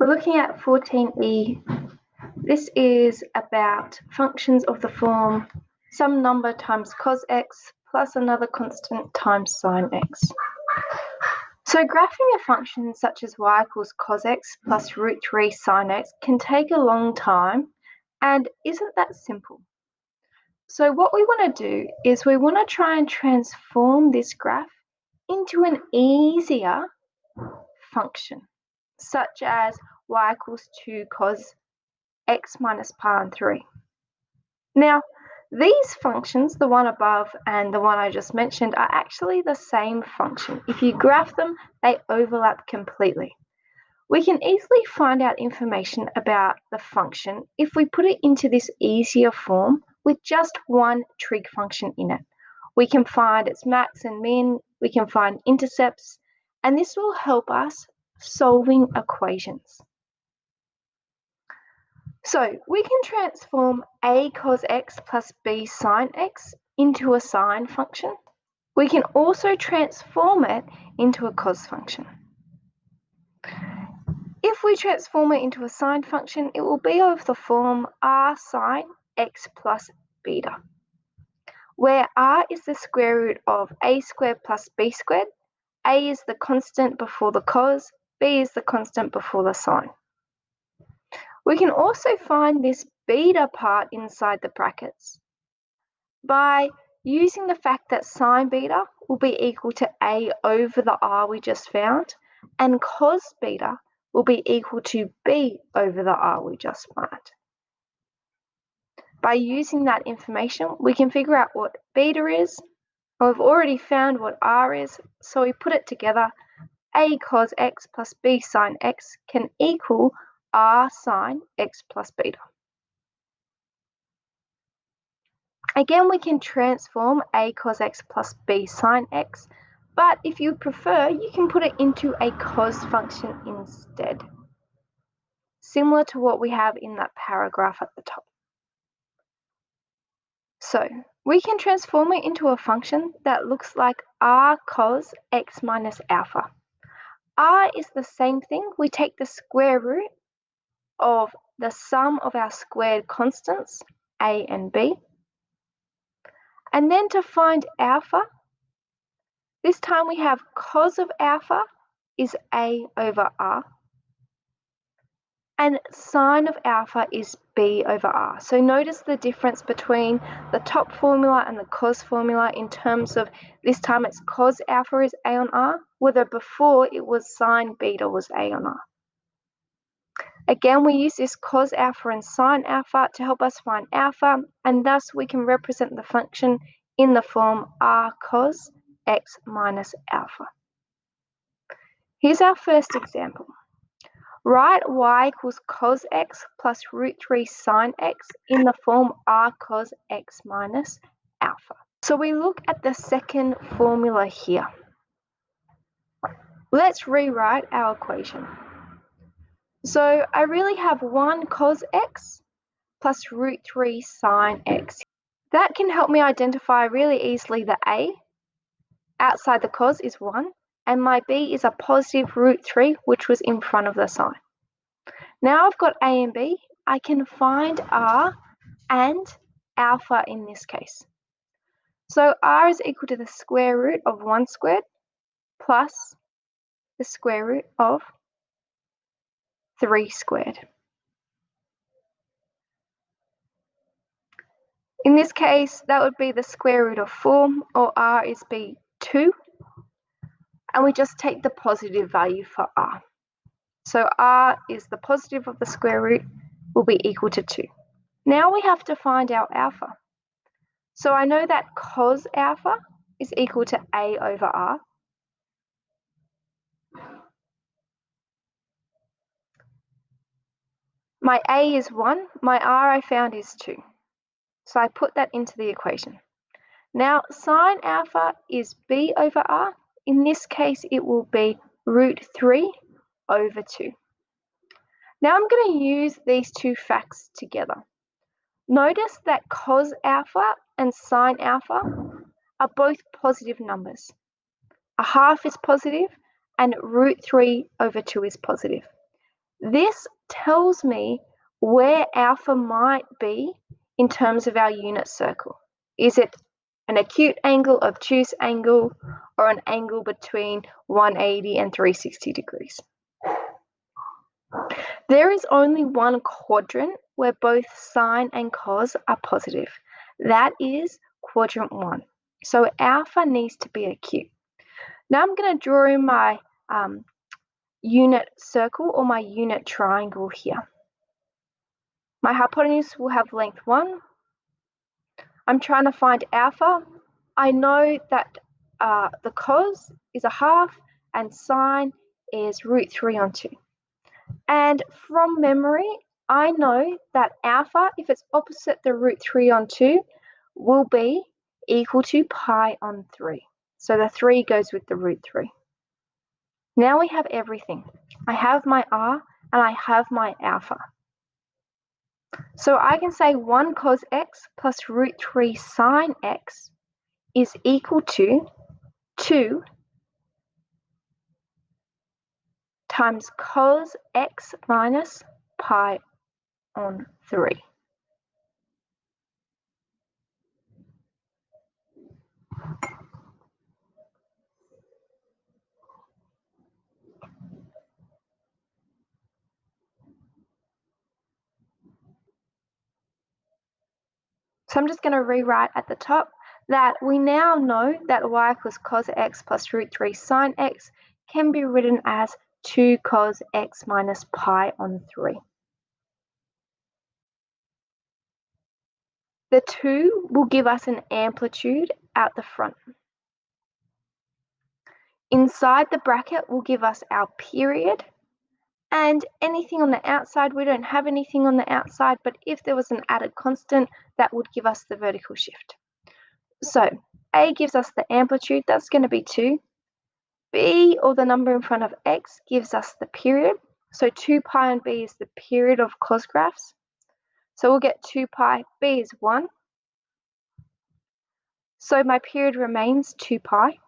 We're looking at 14e. This is about functions of the form some number times cos x plus another constant times sine x. So graphing a function such as y equals cos x plus root 3 sine x can take a long time and isn't that simple. So what we want to do is we want to try and transform this graph into an easier function, such as y equals 2 cos x minus pi on 3. Now, these functions, the one above and the one I just mentioned, are actually the same function. If you graph them, they overlap completely. We can easily find out information about the function if we put it into this easier form with just one trig function in it. We can find its max and min, we can find intercepts, and this will help us solving equations. So we can transform a cos x plus b sine x into a sine function. We can also transform it into a cos function. If we transform it into a sine function, it will be of the form r sine x plus beta, where r is the square root of a squared plus b squared, a is the constant before the cos, b is the constant before the sine. We can also find this beta part inside the brackets by using the fact that sine beta will be equal to a over the r we just found, and cos beta will be equal to b over the r we just found. By using that information, we can figure out what beta is. We've already found what r is, so we put it together. A cos x plus b sine x can equal r sine x plus beta. Again, we can transform a cos x plus b sine x, but if you prefer, you can put it into a cos function instead, similar to what we have in that paragraph at the top. So we can transform it into a function that looks like r cos x minus alpha. R is the same thing. We take the square root of the sum of our squared constants, a and b. And then to find alpha, this time we have cos of alpha is a over r, and sine of alpha is b over r. So notice the difference between the top formula and the cos formula in terms of this time it's cos alpha is a on r, whether before it was sine beta was a on r. Again, we use this cos alpha and sine alpha to help us find alpha, and thus we can represent the function in the form r cos x minus alpha. Here's our first example. Write y equals cos x plus root 3 sine x in the form r cos x minus alpha. So we look at the second formula here. Let's rewrite our equation. So I really have 1 cos x plus root 3 sine x. That can help me identify really easily the a. Outside the cos is 1, and my b is a positive root 3, which was in front of the sine. Now I've got a and b, I can find r and alpha in this case. So r is equal to the square root of 1 squared plus the square root of 3 squared. In this case, that would be the square root of 4, or r is 2, and we just take the positive value for r. So r is the positive of the square root, will be equal to 2. Now we have to find our alpha. So I know that cos alpha is equal to a over r. My a is 1, my r I found is 2. So I put that into the equation. Now sine alpha is b over r. In this case, it will be root 3 over 2. Now I'm going to use these two facts together. Notice that cos alpha and sine alpha are both positive numbers. A half is positive and root 3 over 2 is positive. This tells me where alpha might be in terms of our unit circle. Is it an acute angle, obtuse angle, or an angle between 180 and 360 degrees? There is only one quadrant where both sine and cos are positive. That is quadrant 1. So alpha needs to be acute. Now I'm going to draw in my unit circle or my unit triangle here. My hypotenuse will have length 1. I'm trying to find alpha. I know that the cos is a half and sine is root 3 on 2. And from memory, I know that alpha, if it's opposite the root 3 on 2, will be equal to pi on 3. So the 3 goes with the root 3. Now we have everything. I have my r and I have my alpha. So I can say 1 cos x plus root 3 sine x is equal to 2 times cos x minus pi on 3. So I'm just going to rewrite at the top that we now know that y equals cos x plus root 3 sine x can be written as 2 cos x minus pi on 3. The 2 will give us an amplitude out the front. Inside the bracket will give us our period, and anything on the outside, we don't have anything on the outside, but if there was an added constant, that would give us the vertical shift. So A gives us the amplitude, that's going to be 2. B, or the number in front of x, gives us the period. So 2 pi on B is the period of cos graphs. So we'll get 2 pi, B is 1. So my period remains 2 pi.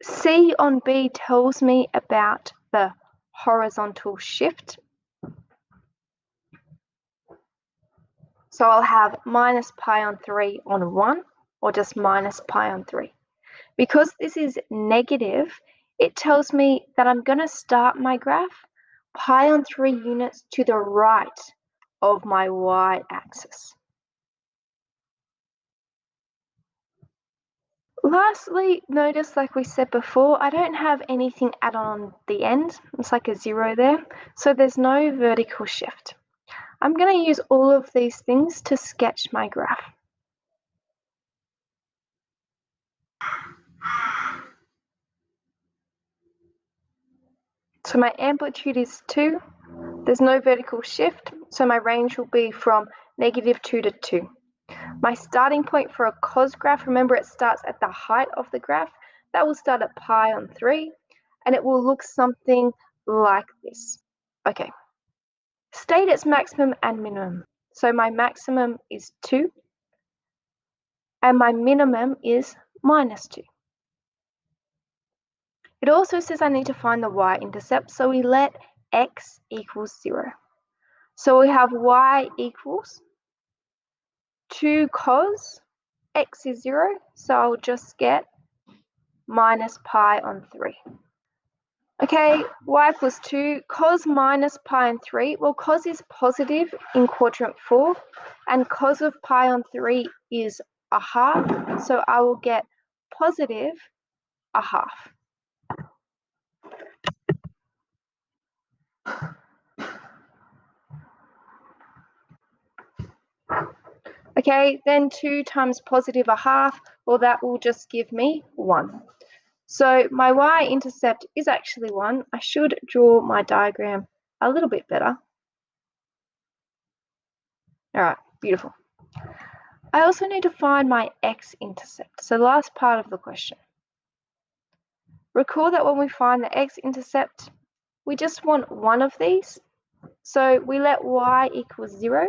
C on B tells me about the horizontal shift. So I'll have minus pi on 3 on 1, or just minus pi on 3. Because this is negative, it tells me that I'm going to start my graph pi on 3 units to the right of my y-axis. Lastly, notice, like we said before, I don't have anything added on the end. It's like a 0 there. So there's no vertical shift. I'm going to use all of these things to sketch my graph. So my amplitude is 2. There's no vertical shift, so my range will be from -2 to 2. My starting point for a cos graph, remember it starts at the height of the graph, that will start at pi on 3, and it will look something like this. Okay, state its maximum and minimum. So my maximum is 2, and my minimum is -2. It also says I need to find the y-intercept, so we let x equals 0. So we have y equals 2 cos x is 0, so I'll just get minus pi on 3. Okay, y equals 2, cos minus pi on 3. Well, cos is positive in quadrant 4, and cos of pi on 3 is a half, so I will get positive a half. Okay, then 2 times positive a half, well, that will just give me 1. So my y-intercept is actually 1. I should draw my diagram a little bit better. All right, beautiful. I also need to find my x-intercept, so the last part of the question. Recall that when we find the x-intercept, we just want one of these. So we let y equals 0,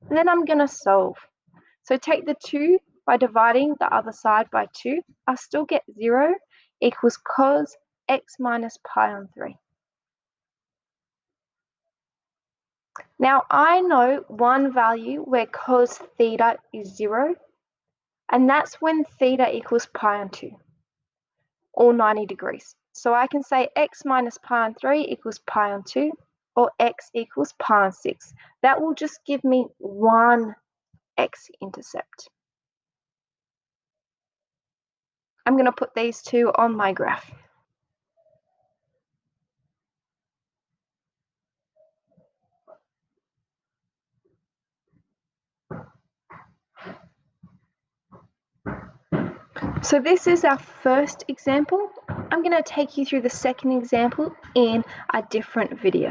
and then I'm going to solve. So take the 2 by dividing the other side by 2. I still get 0 equals cos x minus pi on 3. Now I know one value where cos theta is 0, and that's when theta equals pi on 2, or 90 degrees. So I can say x minus pi on 3 equals pi on 2, or x equals pi on 6. That will just give me one x-intercept. I'm going to put these two on my graph. So this is our first example. I'm going to take you through the second example in a different video.